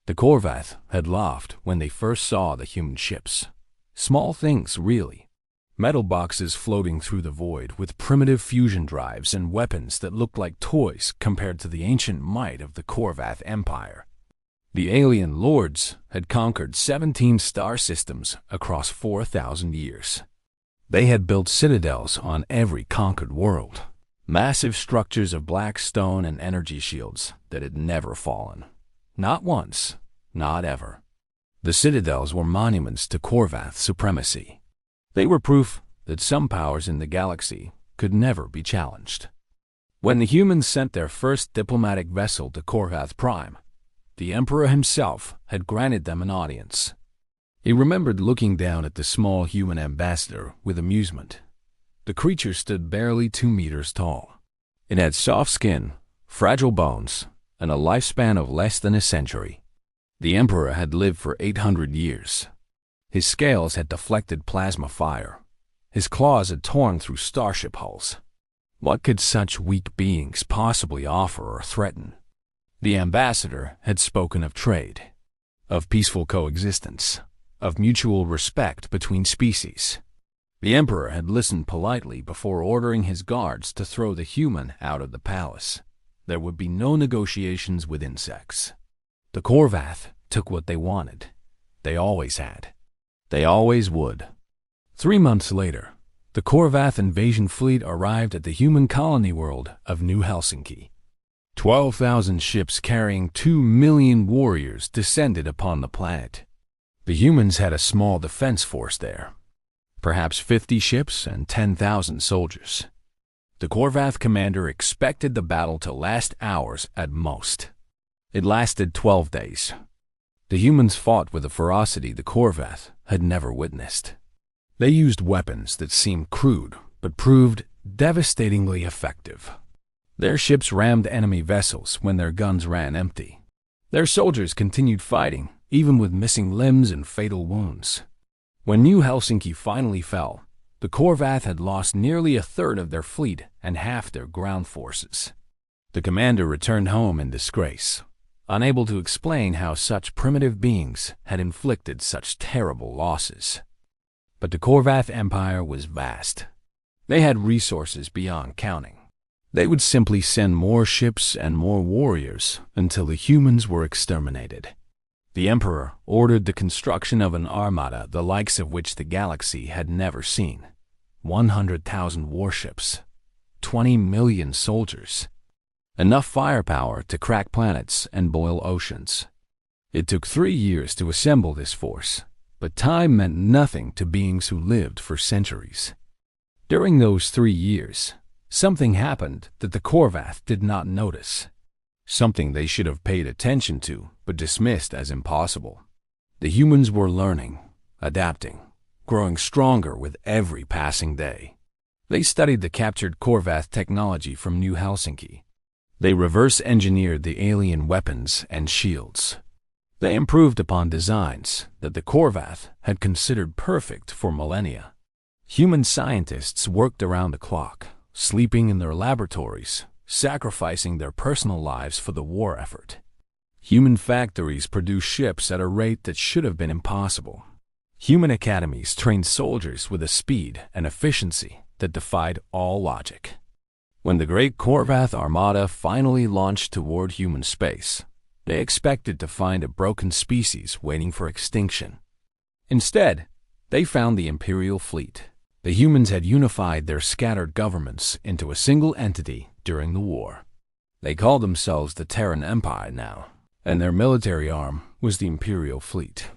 The Korvath had laughed when they first saw the human ships. Small things, really. Metal boxes floating through the void with primitive fusion drives and weapons that looked like toys compared to the ancient might of the Korvath Empire. The alien lords had conquered 17 star systems across 4,000 years. They had built citadels on every conquered world, massive structures of black stone and energy shields that had never fallen. Not once, not ever. The citadels were monuments to Korvath supremacy. They were proof that some powers in the galaxy could never be challenged. When the humans sent their first diplomatic vessel to Korvath Prime, the Emperor himself had granted them an audience. He remembered looking down at the small human ambassador with amusement. The creature stood barely 2 meters tall. It had soft skin, fragile bones, and a lifespan of less than a century. The Emperor had lived for 800 years. His scales had deflected plasma fire. His claws had torn through starship hulls. What could such weak beings possibly offer or threaten? The ambassador had spoken of trade, of peaceful coexistence, of mutual respect between species. The Emperor had listened politely before ordering his guards to throw the human out of the palace. There would be no negotiations with insects. The Korvath took what they wanted. They always had. They always would. 3 months later, the Korvath invasion fleet arrived at the human colony world of New Helsinki. 12,000 ships carrying 2 million warriors descended upon the planet. The humans had a small defense force there, perhaps 50 ships and 10,000 soldiers. The Korvath commander expected the battle to last hours at most. It lasted 12 days. The humans fought with a ferocity the Korvath had never witnessed. They used weapons that seemed crude but proved devastatingly effective. Their ships rammed enemy vessels when their guns ran empty. Their soldiers continued fighting, even with missing limbs and fatal wounds. When New Helsinki finally fell, the Korvath had lost nearly a third of their fleet and half their ground forces. The commander returned home in disgrace, unable to explain how such primitive beings had inflicted such terrible losses. But the Korvath Empire was vast. They had resources beyond counting. They would simply send more ships and more warriors until the humans were exterminated. The Emperor ordered the construction of an armada the likes of which the galaxy had never seen. 100,000 warships, 20 million soldiers, enough firepower to crack planets and boil oceans. It took 3 years to assemble this force, but time meant nothing to beings who lived for centuries. During those 3 years, something happened that the Korvath did not notice. Something they should have paid attention to, but dismissed as impossible. The humans were learning, adapting, growing stronger with every passing day. They studied the captured Korvath technology from New Helsinki. They reverse-engineered the alien weapons and shields. They improved upon designs that the Korvath had considered perfect for millennia. Human scientists worked around the clock, sleeping in their laboratories, sacrificing their personal lives for the war effort. Human factories produced ships at a rate that should have been impossible. Human academies trained soldiers with a speed and efficiency that defied all logic. When the great Korvath Armada finally launched toward human space, they expected to find a broken species waiting for extinction. Instead, they found the Imperial fleet. The humans had unified their scattered governments into a single entity during the war. They called themselves the Terran Empire now, and their military arm was the Imperial fleet.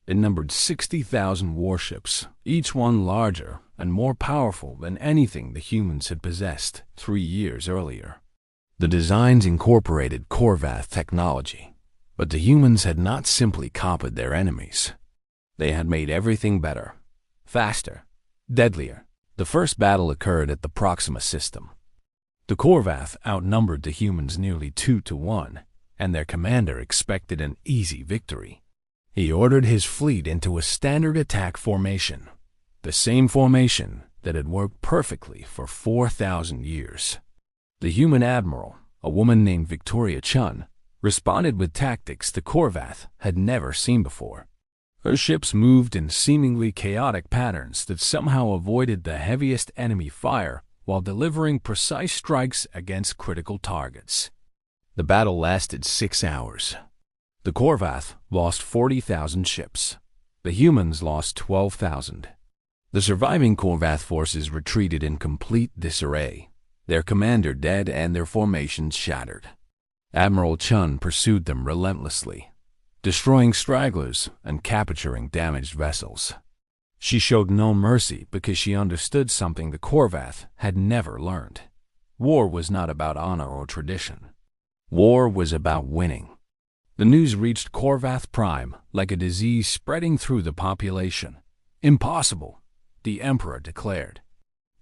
It numbered 60,000 warships, each one larger and more powerful than anything the humans had possessed 3 years earlier. The designs incorporated Korvath technology, but the humans had not simply copied their enemies. They had made everything better, faster, deadlier. The first battle occurred at the Proxima system. The Korvath outnumbered the humans nearly 2 to 1, and their commander expected an easy victory. He ordered his fleet into a standard attack formation, the same formation that had worked perfectly for 4,000 years. The human admiral, a woman named Victoria Chun, responded with tactics the Korvath had never seen before. Her ships moved in seemingly chaotic patterns that somehow avoided the heaviest enemy fire while delivering precise strikes against critical targets. The battle lasted 6 hours. The Korvath lost 40,000 ships. The humans lost 12,000. The surviving Korvath forces retreated in complete disarray, their commander dead and their formations shattered. Admiral Chun pursued them relentlessly, destroying stragglers and capturing damaged vessels. She showed no mercy because she understood something the Korvath had never learned. War was not about honor or tradition. War was about winning. The news reached Korvath Prime like a disease spreading through the population. Impossible, the Emperor declared.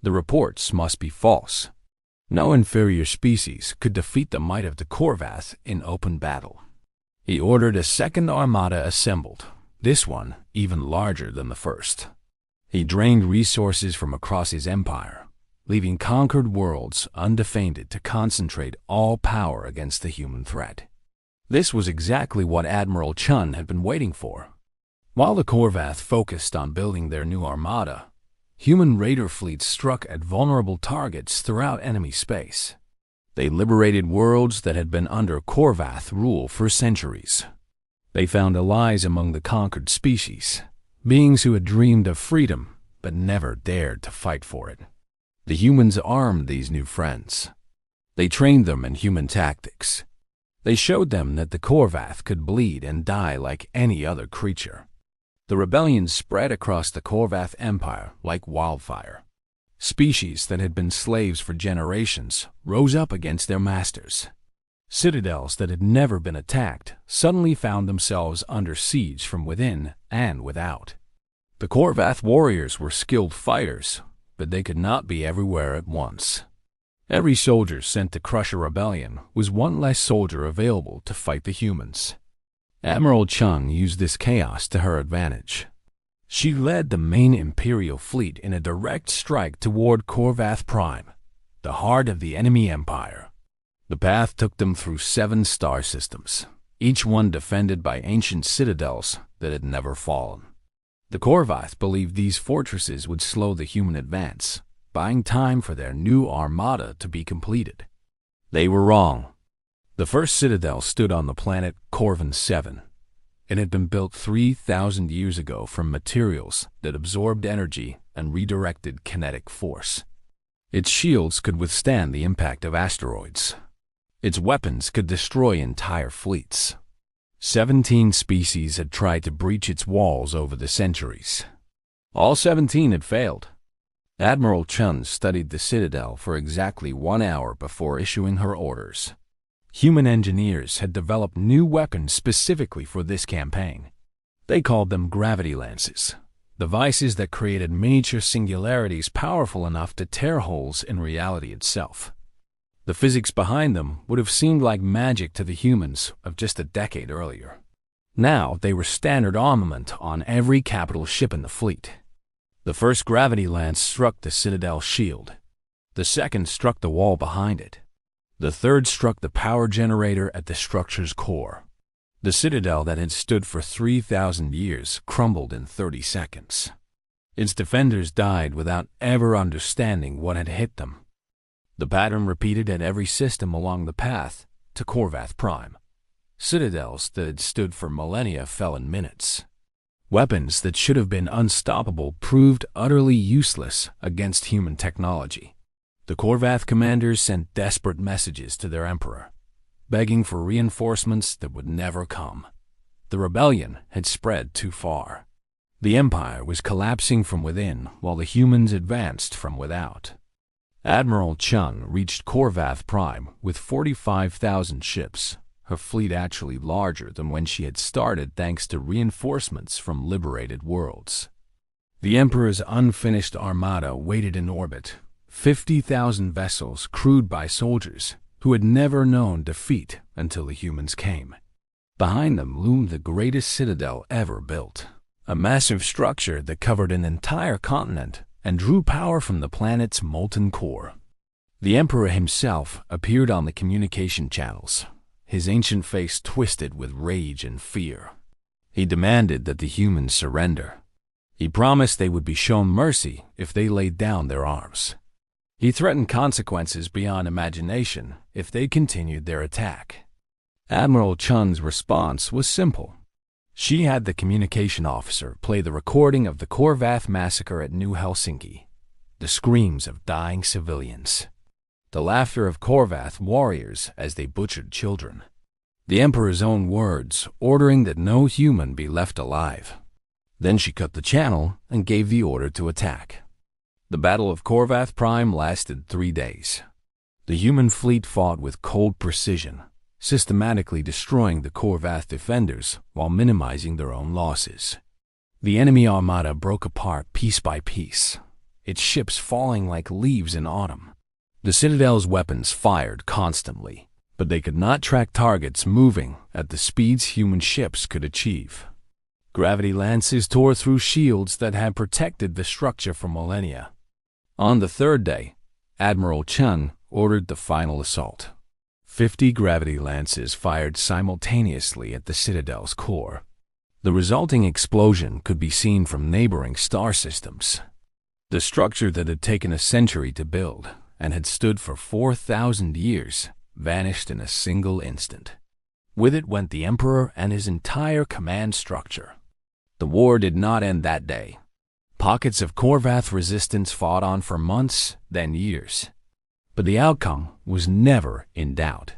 The reports must be false. No inferior species could defeat the might of the Korvath in open battle. He ordered a second armada assembled, this one even larger than the first. He drained resources from across his empire, leaving conquered worlds undefended to concentrate all power against the human threat. This was exactly what Admiral Chun had been waiting for. While the Korvath focused on building their new armada, human raider fleets struck at vulnerable targets throughout enemy space. They liberated worlds that had been under Korvath rule for centuries. They found allies among the conquered species, beings who had dreamed of freedom but never dared to fight for it. The humans armed these new friends. They trained them in human tactics. They showed them that the Korvath could bleed and die like any other creature. The rebellion spread across the Korvath Empire like wildfire. Species that had been slaves for generations rose up against their masters. Citadels that had never been attacked suddenly found themselves under siege from within and without. The Korvath warriors were skilled fighters, but they could not be everywhere at once. Every soldier sent to crush a rebellion was one less soldier available to fight the humans. Admiral Chun used this chaos to her advantage. She led the main Imperial fleet in a direct strike toward Korvath Prime, the heart of the enemy empire. The path took them through 7 star systems, each one defended by ancient citadels that had never fallen. The Korvath believed these fortresses would slow the human advance, buying time for their new armada to be completed. They were wrong. The first citadel stood on the planet Corvin 7. It had been built 3,000 years ago from materials that absorbed energy and redirected kinetic force. Its shields could withstand the impact of asteroids. Its weapons could destroy entire fleets. 17 species had tried to breach its walls over the centuries. All 17 had failed. Admiral Chun studied the citadel for exactly 1 hour before issuing her orders. Human engineers had developed new weapons specifically for this campaign. They called them gravity lances, devices that created miniature singularities powerful enough to tear holes in reality itself. The physics behind them would have seemed like magic to the humans of just a decade earlier. Now they were standard armament on every capital ship in the fleet. The first gravity lance struck the Citadel shield. The second struck the wall behind it. The third struck the power generator at the structure's core. The citadel that had stood for 3,000 years crumbled in 30 seconds. Its defenders died without ever understanding what had hit them. The pattern repeated at every system along the path to Korvath Prime. Citadels that had stood for millennia fell in minutes. Weapons that should have been unstoppable proved utterly useless against human technology. The Korvath commanders sent desperate messages to their emperor, begging for reinforcements that would never come. The rebellion had spread too far. The empire was collapsing from within while the humans advanced from without. Admiral Chun reached Korvath Prime with 45,000 ships, her fleet actually larger than when she had started thanks to reinforcements from liberated worlds. The emperor's unfinished armada waited in orbit. 50,000 vessels crewed by soldiers who had never known defeat until the humans came. Behind them loomed the greatest citadel ever built, a massive structure that covered an entire continent and drew power from the planet's molten core. The Emperor himself appeared on the communication channels, his ancient face twisted with rage and fear. He demanded that the humans surrender. He promised they would be shown mercy if they laid down their arms. He threatened consequences beyond imagination if they continued their attack. Admiral Chun's response was simple. She had the communication officer play the recording of the Korvath massacre at New Helsinki, the screams of dying civilians, the laughter of Korvath warriors as they butchered children, the Emperor's own words ordering that no human be left alive. Then she cut the channel and gave the order to attack. The Battle of Korvath Prime lasted 3 days. The human fleet fought with cold precision, systematically destroying the Korvath defenders while minimizing their own losses. The enemy armada broke apart piece by piece, its ships falling like leaves in autumn. The Citadel's weapons fired constantly, but they could not track targets moving at the speeds human ships could achieve. Gravity lances tore through shields that had protected the structure for millennia. On the 3rd day, Admiral Chun ordered the final assault. 50 gravity lances fired simultaneously at the Citadel's core. The resulting explosion could be seen from neighboring star systems. The structure that had taken a century to build and had stood for 4,000 years vanished in a single instant. With it went the Emperor and his entire command structure. The war did not end that day. Pockets of Korvath resistance fought on for months, then years. But the outcome was never in doubt.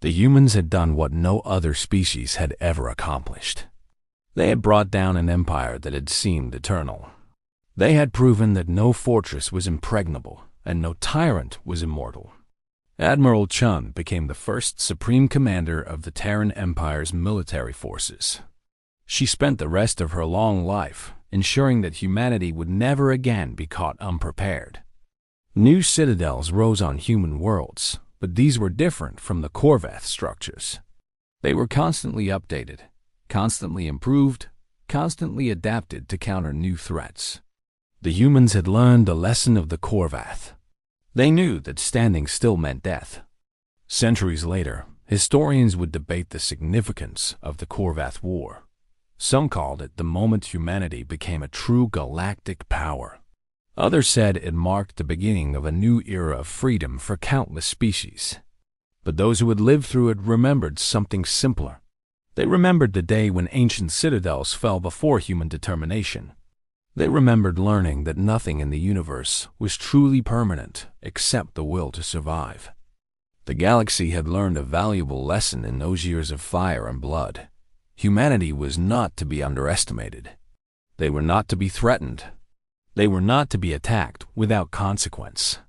The humans had done what no other species had ever accomplished. They had brought down an empire that had seemed eternal. They had proven that no fortress was impregnable and no tyrant was immortal. Admiral Chun became the first supreme commander of the Terran Empire's military forces. She spent the rest of her long life ensuring that humanity would never again be caught unprepared. New citadels rose on human worlds, but these were different from the Korvath structures. They were constantly updated, constantly improved, constantly adapted to counter new threats. The humans had learned the lesson of the Korvath. They knew that standing still meant death. Centuries later, historians would debate the significance of the Korvath War. Some called it the moment humanity became a true galactic power. Others said it marked the beginning of a new era of freedom for countless species. But those who had lived through it remembered something simpler. They remembered the day when ancient citadels fell before human determination. They remembered learning that nothing in the universe was truly permanent except the will to survive. The galaxy had learned a valuable lesson in those years of fire and blood. Humanity was not to be underestimated. They were not to be threatened. They were not to be attacked without consequence.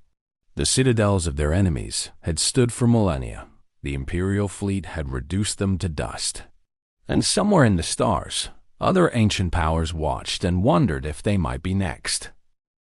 The citadels of their enemies had stood for millennia. The Imperial fleet had reduced them to dust. And somewhere in the stars, other ancient powers watched and wondered if they might be next.